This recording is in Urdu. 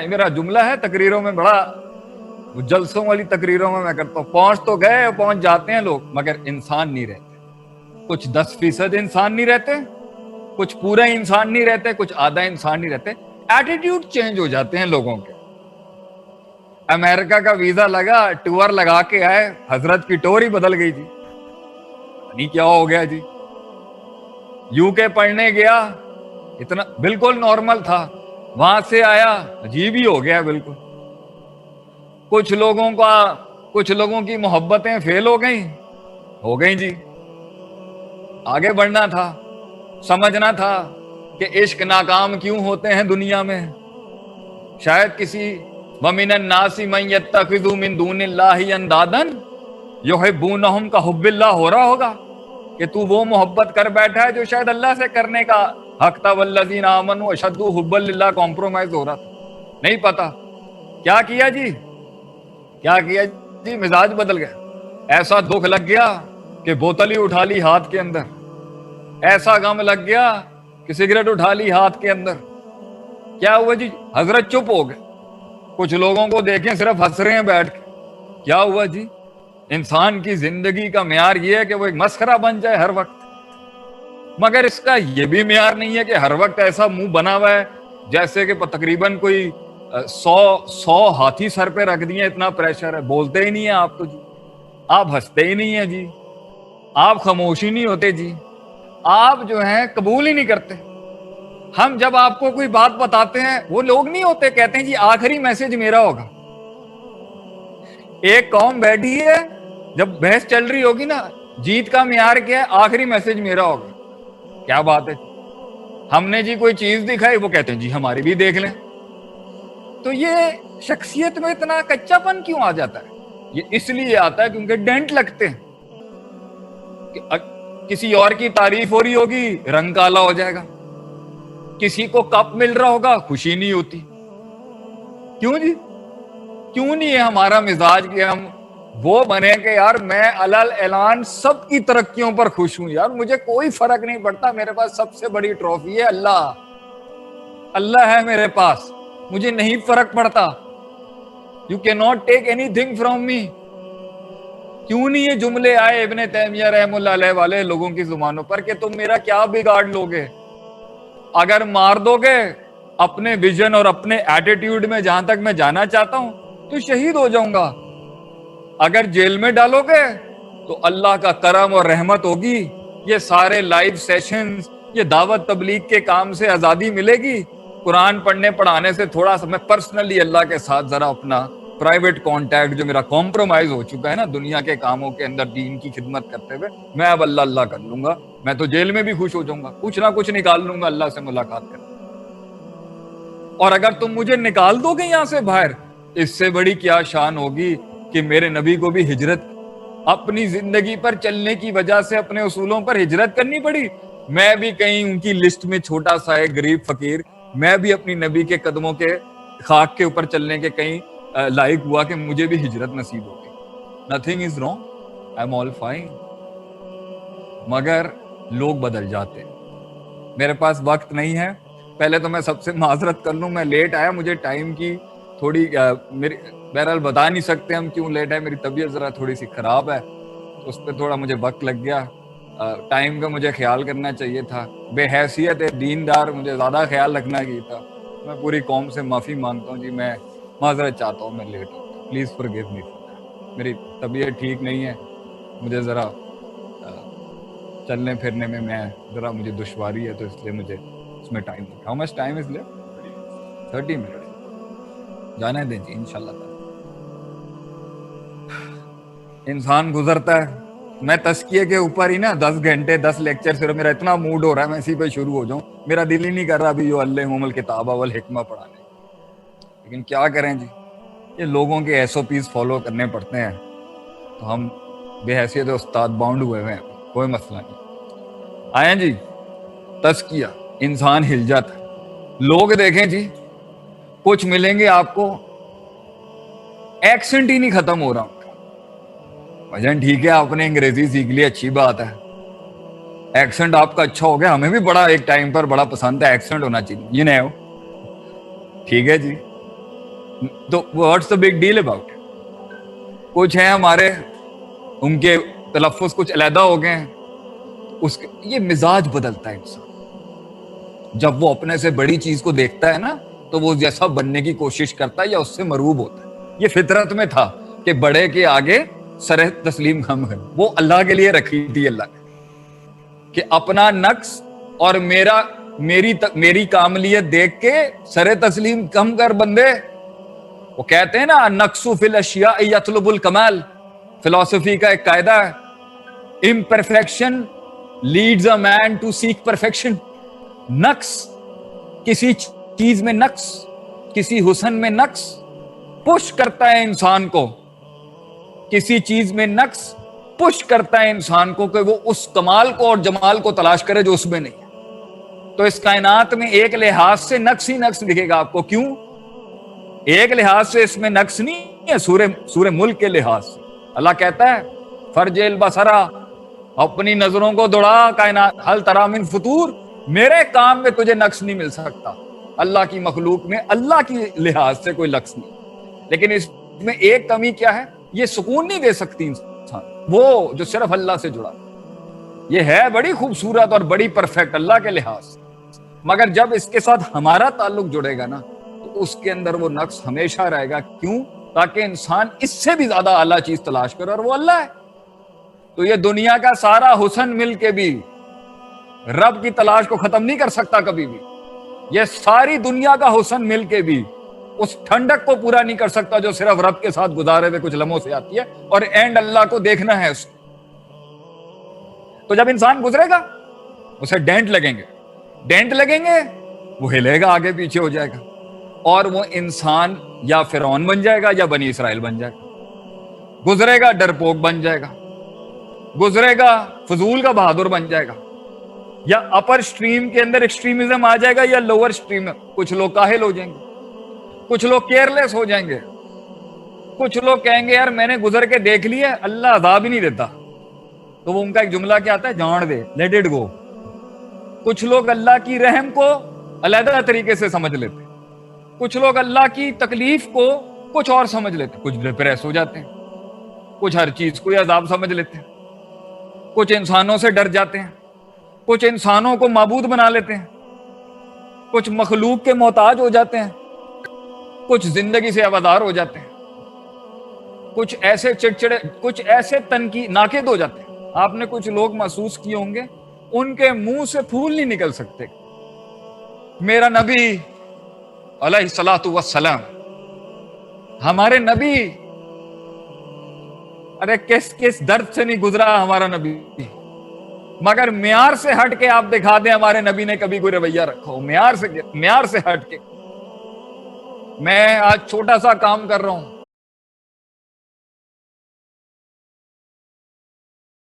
میرا جملہ ہے تقریروں میں، بڑا جلسوں والی تقریروں میں کرتا ہوں، پہنچ تو گئے، پہنچ جاتے ہیں لوگ، مگر انسان نہیں رہتے. کچھ 10% انسان نہیں رہتے، کچھ پورا انسان نہیں رہتے، کچھ آدھا انسان نہیں رہتے. ایٹیٹیوڈ چینج ہو جاتے ہیں لوگوں کے. امریکہ کا ویزا لگا، ٹور لگا کے آئے، حضرت کی ٹور ہی بدل گئی جی، نہیں کیا ہو گیا جی. یو کے پڑھنے گیا، اتنا بالکل نارمل تھا، وہاں سے آیا عجیب ہی ہو گیا بالکل. کچھ لوگوں کی محبتیں فیل ہو گئیں جی. آگے بڑھنا تھا، سمجھنا تھا کہ عشق ناکام کیوں ہوتے ہیں دنیا میں. شاید کسی وَمِنَ النَّاسِ مَن يَتَّخِذُ مِن دُونِ اللَّهِ أَندَادًا يُحِبُّونَهُمْ كَحُبِّ اللَّهِ ہو رہا ہوگا کہ تو وہ محبت کر بیٹھا ہے جو شاید اللہ سے کرنے کا حق تھا. وَالَّذِينَ آمَنُوا أَشَدُّ حُبًّا لِلَّهِ کمپرومائز ہو رہا تھا. نہیں پتا کیا کیا جی، مزاج بدل گیا. ایسا دکھ لگ گیا کہ بوتل ہی اٹھا لی ہاتھ کے اندر، ایسا غم لگ گیا کہ سگریٹ اٹھا لی ہاتھ کے اندر. کیا ہوا جی؟ حضرت چپ ہو گئے. کچھ لوگوں کو دیکھیں صرف ہنس رہے ہیں بیٹھ کے. کیا ہوا جی؟ انسان کی زندگی کا معیار یہ ہے کہ وہ ایک مسخرہ بن جائے ہر وقت، مگر اس کا یہ بھی معیار نہیں ہے کہ ہر وقت ایسا منہ بنا ہوا ہے جیسے کہ تقریباً کوئی 100 ہاتھی سر پہ رکھ دیے، اتنا پریشر ہے. بولتے ہی نہیں ہیں آپ تو جی، آپ ہنستے ہی نہیں ہیں جی، آپ خاموشی نہیں ہوتے جی، آپ جو ہیں قبول ہی نہیں کرتے. ہم جب آپ کو کوئی بات بتاتے ہیں، وہ لوگ نہیں ہوتے کہتے ہیں جی آخری میسج میرا ہوگا. ایک قوم بیٹھی ہے، جب بحث چل رہی ہوگی نا، جیت کا معیار کیا ہے؟ آخری میسج میرا ہوگا. کیا بات ہے، ہم نے جی کوئی چیز دکھائی، وہ کہتے ہیں جی ہماری بھی دیکھ لیں. تو یہ شخصیت میں اتنا کچا پن کیوں آ جاتا ہے؟ یہ اس لیے آتا ہے کیونکہ ڈینٹ لگتے ہیں. کسی اور کی تعریف ہو رہی ہوگی، رنگ کالا ہو جائے گا. کسی کو کپ مل رہا ہوگا، خوشی نہیں ہوتی. کیوں جی؟ کیوں نہیں ہے ہمارا مزاج کہ ہم وہ بنے کہ یار میں علل اعلان سب کی ترقیوں پر خوش ہوں، یار مجھے کوئی فرق نہیں پڑتا، میرے پاس سب سے بڑی ٹرافی ہے اللہ ہے میرے پاس، مجھے نہیں فرق پڑتا. You cannot take anything from me. کیوں نہیں یہ جملے آئے ابن تیمیہ رحم اللہ علیہ والے لوگوں کی زبانوں پر کہ تم میرا کیا بگاڑ لوگے؟ اگر مار دو گے اپنے ویژن اور اپنے ایٹیٹیوڈ میں جہاں تک میں جانا چاہتا ہوں تو شہید ہو جاؤں گا. اگر جیل میں ڈالو گے تو اللہ کا کرم اور رحمت ہوگی، یہ سارے لائیو سیشنز، یہ دعوت تبلیغ کے کام سے آزادی ملے گی. قرآن پڑھنے پڑھانے سے تھوڑا سا میں پرسنلی اللہ کے ساتھ ذرا اپنا پرائیویٹ کانٹیکٹ جو میرا کمپرومائز ہو چکا ہے نا دنیا کے کاموں کے اندر دین کی خدمت کرتے ہوئے، میں اب اللہ کر لوں گا. میں تو جیل میں بھی خوش ہو جاؤں گا، کچھ نہ کچھ نکال لوں گا اللہ سے ملاقات کر. اور اگر تم مجھے نکال دو گے یہاں سے باہر، اس سے بڑی کیا شان ہوگی کہ میرے نبی کو بھی ہجرت اپنی زندگی پر چلنے کی وجہ سے اپنے اصولوں پر ہجرت کرنی پڑی. میں بھی کہیں ان کی لسٹ میں چھوٹا سا ایک غریب فقیر، میں بھی اپنی نبی کے قدموں کے خاک کے اوپر چلنے کے کہیں لائق ہوا کہ مجھے بھی ہجرت نصیب ہو گئی. Nothing is wrong, I am all fine. مگر لوگ بدل جاتے ہیں. میرے پاس وقت نہیں ہے، پہلے تو میں سب سے معذرت کر لوں، میں لیٹ آیا، مجھے ٹائم کی تھوڑی میری بہرحال بتا نہیں سکتے ہم کیوں لیٹ ہے، میری طبیعت ذرا تھوڑی سی خراب ہے، تو اس پہ تھوڑا مجھے وقت لگ گیا. ٹائم کا مجھے خیال کرنا چاہیے تھا، بے حیثیت دیندار مجھے زیادہ خیال رکھنا چاہیے تھا. میں پوری قوم سے معافی مانگتا ہوں جی، میں معذرت چاہتا ہوں، میں لیٹ ہوں، پلیز فارگیو می. میری طبیعت ٹھیک نہیں ہے، مجھے ذرا چلنے پھرنے میں ذرا مجھے دشواری ہے، تو اس لیے مجھے اس میں ٹائم لگا. How much time is left? 30 minute جانے دیں جی انشاءاللہ تعالی. انسان گزرتا ہے، میں تزکیے کے اوپر ہی نا 10 گھنٹے 10 لیکچر، صرف میرا اتنا موڈ ہو رہا ہے میں اسی پہ شروع ہو جاؤں، میرا دل ہی نہیں کر رہا ابھی علمہم الکتاب والحکمہ پڑھانے. لیکن کیا کریں جی، یہ لوگوں کے SOPs فالو کرنے پڑتے ہیں، تو ہم بے حیثیت استاد باؤنڈ ہوئے ہیں، کوئی مسئلہ نہیں. آئیں جی، تزکیہ، انسان ہل جاتا ہے. لوگ دیکھیں جی، کچھ ملیں گے آپ کو ایکسنٹ ہی نہیں ختم ہو رہا. بھجن ٹھیک ہے آپ نے انگریزی سیکھ لی، اچھی بات ہے، ایکسنٹ آپ کا اچھا ہو گیا، ہمیں بھی بڑا ایک ٹائم پر بڑا پسند ہے ایکسنٹ ہونا چاہیے، یہ نہیں ہو ٹھیک ہے جی. تو what's the big deal about? کچھ ہیں ہمارے ان کے تلفظ کچھ علیحدہ ہو گئے ہیں، یہ مزاج بدلتا ہے انسان جب وہ اپنے سے بڑی چیز کو دیکھتا ہے نا، تو وہ جیسا بننے کی کوشش کرتا ہے یا اس سے مرعوب ہوتا ہے۔ یہ فطرت میں تھا کہ بڑے کے آگے سر تسلیم خم ہے، وہ اللہ کے لیے رکھی تھی اللہ نے، کہ اپنا نقص اور میری کاملیت دیکھ کے سر تسلیم کم کر بندے۔ وہ کہتے ہیں نا نقص فی الاشیاء یطلب الکمال، فلسفی کا ایک قاعدہ ہے، imperfection leads a man to seek perfection. نقص، کسی چیز میں نقص، کسی حسن میں نقص پش کرتا ہے انسان کو، کسی چیز میں نقص پش کرتا ہے انسان کو کہ وہ اس کمال کو اور جمال کو تلاش کرے جو اس میں نہیں ہے۔ تو اس کائنات میں ایک لحاظ سے نقص ہی نقص دکھے گا آپ کو۔ کیوں؟ ایک لحاظ سے اس میں نقص نہیں ہے، سورہ ملک کے لحاظ سے اللہ کہتا ہے فرج البصرا، اپنی نظروں کو دوڑا کائنات، ہل تری من فطور، میرے کام میں تجھے نقص نہیں مل سکتا۔ اللہ کی مخلوق میں اللہ کی لحاظ سے کوئی نقص نہیں، لیکن اس میں ایک کمی کیا ہے؟ یہ سکون نہیں دے سکتی انسان وہ جو صرف اللہ سے جڑا، یہ ہے بڑی خوبصورت اور بڑی پرفیکٹ اللہ کے لحاظ سے، مگر جب اس کے ساتھ ہمارا تعلق جڑے گا نا تو اس کے اندر وہ نقص ہمیشہ رہے گا۔ کیوں؟ تاکہ انسان اس سے بھی زیادہ اعلیٰ چیز تلاش کرے، اور وہ اللہ ہے۔ تو یہ دنیا کا سارا حسن مل کے بھی رب کی تلاش کو ختم نہیں کر سکتا کبھی بھی۔ یہ ساری دنیا کا حسن مل کے بھی اس ٹھنڈک کو پورا نہیں کر سکتا جو صرف رب کے ساتھ گزارے ہوئے کچھ لمحوں سے آتی ہے، اور اینڈ اللہ کو دیکھنا ہے اس کو۔ تو جب انسان گزرے گا اسے ڈینٹ لگیں گے، وہ ہلے گا، آگے پیچھے ہو جائے گا، اور وہ انسان یا فرعون بن جائے گا یا بنی اسرائیل بن جائے گا، گزرے گا ڈرپوک بن جائے گا، گزرے گا فضول کا بہادر بن جائے گا، یا اپر سٹریم کے اندر ایکسٹریمزم آ جائے گا، یا لوور سٹریم میں کچھ لوگ کاہل ہو جائیں گے، کچھ لوگ کیئرلیس ہو جائیں گے، کچھ لوگ کہیں گے یار میں نے گزر کے دیکھ لیا اللہ عذاب ہی نہیں دیتا، تو وہ ان کا ایک جملہ کیا آتا ہے، جان دے، لیٹ اٹ گو۔ کچھ لوگ اللہ کی رحم کو علیحدہ طریقے سے سمجھ لیتے، کچھ لوگ اللہ کی تکلیف کو کچھ اور سمجھ لیتے، کچھ ڈپریس ہو جاتے ہیں، کچھ ہر چیز کو عذاب سمجھ لیتے ہیں، کچھ انسانوں سے ڈر جاتے ہیں، کچھ انسانوں کو معبود بنا لیتے ہیں، کچھ مخلوق کے محتاج ہو جاتے ہیں، کچھ زندگی سے عوادار ہو جاتے ہیں، کچھ ایسے چڑچڑے، کچھ ایسے ناقد ہو جاتے ہیں۔ آپ نے کچھ لوگ محسوس کیے ہوں گے ان کے منہ سے پھول نہیں نکل سکتے۔ میرا نبی علیہ الصلوۃ والسلام، ہمارے نبی، ارے کس درد سے نہیں گزرا ہمارا نبی، مگر معیار سے ہٹ کے آپ دکھا دیں ہمارے نبی نے کبھی کوئی رویہ رکھا ہو، معیار سے ہٹ کے۔ میں آج چھوٹا سا کام کر رہا ہوں،